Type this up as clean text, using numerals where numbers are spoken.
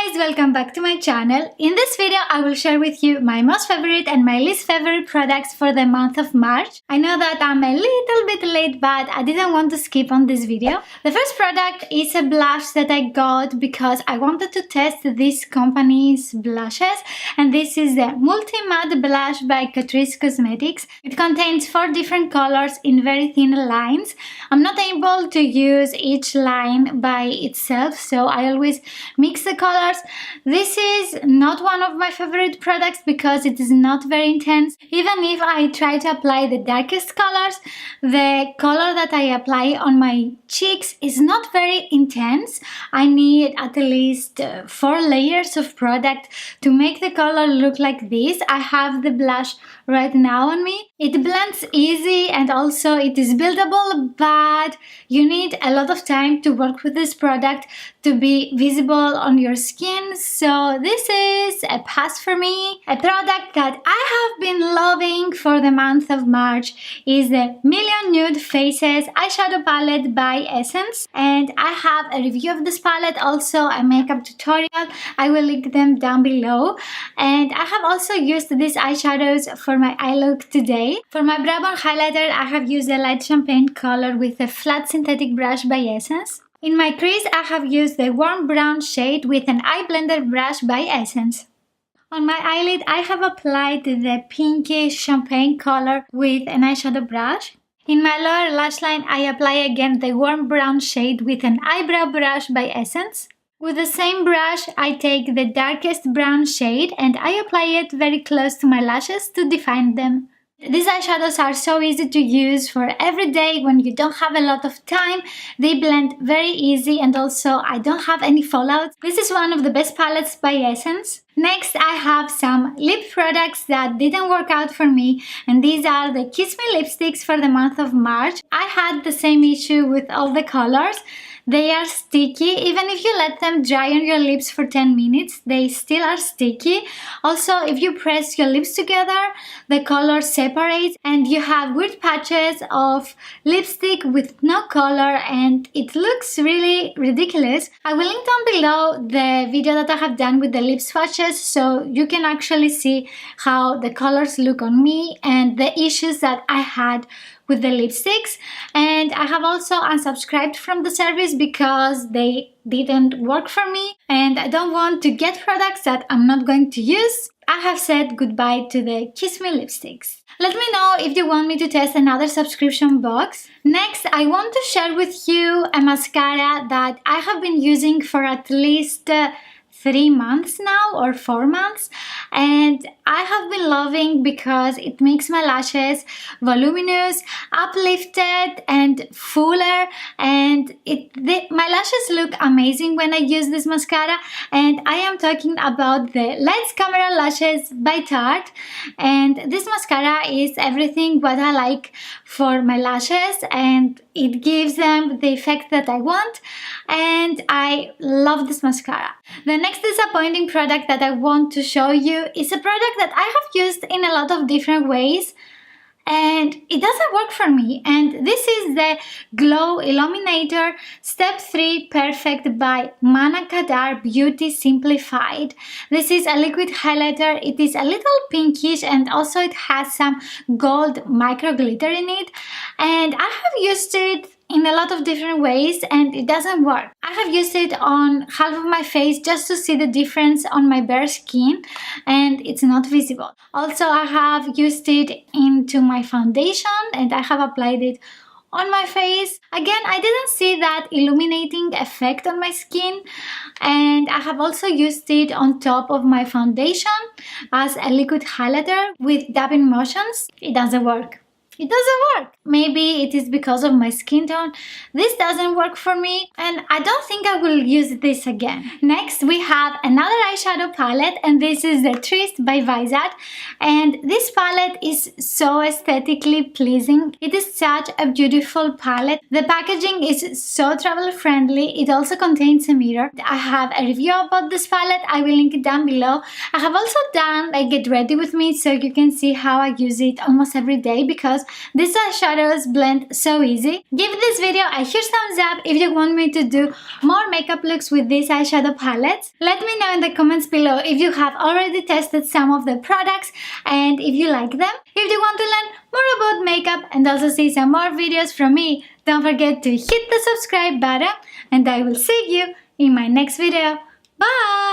guys, welcome back to my channel. In this video, I will share with you my most favorite and my least favorite products for the month of March. I know that I'm a little bit late, but I didn't want to skip on this video. The first product is a blush that I got because I wanted to test this company's blushes, and this is the Multi Matte Blush by Catrice Cosmetics. It contains 4 different colors in very thin lines. I'm not able to use each line by itself, so I always mix the colors. This is not one of my favorite products because it is not very intense. Even if I try to apply the darkest colors, the color that I apply on my cheeks is not very intense. I need at least 4 layers of product to make the color look like this. I have the blush right now on me. It blends easy and also it is buildable, but you need a lot of time to work with this product to be visible on your skin, so this is a pass for me. A product that I have been loving for the month of March is the Million Nude Faces eyeshadow palette by Essence, and I have a review of this palette, also a makeup tutorial. I will link them down below, and I have also used these eyeshadows for my eye look today. For my brow bone highlighter, I have used a light champagne color with a flat synthetic brush by Essence. In my crease, I have used the warm brown shade with an eye blender brush by Essence. On my eyelid, I have applied the pinkish champagne color with an eyeshadow brush. In my lower lash line, I apply again the warm brown shade with an eyebrow brush by Essence. With the same brush, I take the darkest brown shade and I apply it very close to my lashes to define them. These eyeshadows are so easy to use for every day when you don't have a lot of time. They blend very easy and also I don't have any fallout. This is one of the best palettes by Essence. Next, I have some lip products that didn't work out for me, and these are the Kiss Me lipsticks for the month of March. I had the same issue with all the colors. They are sticky. Even if you let them dry on your lips for 10 minutes, they still are sticky. Also, if you press your lips together, the color separates and you have weird patches of lipstick with no color and it looks really ridiculous. I will link down below the video that I have done with the lip swatches so you can actually see how the colors look on me and the issues that I had with the lipsticks. And I have also unsubscribed from the service because they didn't work for me and I don't want to get products that I'm not going to use. I have said goodbye to the Kiss Me lipsticks. Let me know if you want me to test another subscription box. Next, I want to share with you a mascara that I have been using for at least 3 months now or 4 months, and I have been loving because it makes my lashes voluminous, uplifted and fuller, and my lashes look amazing when I use this mascara. And I am talking about the Lights Camera Lashes by Tarte, and this mascara is everything what I like for my lashes and it gives them the effect that I want, and I love this mascara. The next disappointing product that I want to show you is a product that I have used in a lot of different ways and it doesn't work for me, and this is the Glow Illuminator Step 3 Perfect by Manna Kadar Beauty Simplified. This is a liquid highlighter. It is a little pinkish and also it has some gold micro glitter in it, and I have used it in a lot of different ways and it doesn't work. I have used it on half of my face just to see the difference on my bare skin and it's not visible. Also, I have used it into my foundation and I have applied it on my face. Again, I didn't see that illuminating effect on my skin, and I have also used it on top of my foundation as a liquid highlighter with dabbing motions. It doesn't work. It doesn't work. Maybe it is because of my skin tone. This doesn't work for me and I don't think I will use this again. Next, we have another eyeshadow palette, and this is the Tryst by Viseart, and this palette is so aesthetically pleasing. It is such a beautiful palette. The packaging is so travel friendly. It also contains a mirror. I have a review about this palette. I will link it down below. I have also done a get ready with me so you can see how I use it almost every day because because these eyeshadows blend so easy. Give this video a huge thumbs up if you want me to do more makeup looks with these eyeshadow palettes. Let me know in the comments below if you have already tested some of the products and if you like them. If you want to learn more about makeup and also see some more videos from me, don't forget to hit the subscribe button and I will see you in my next video. Bye!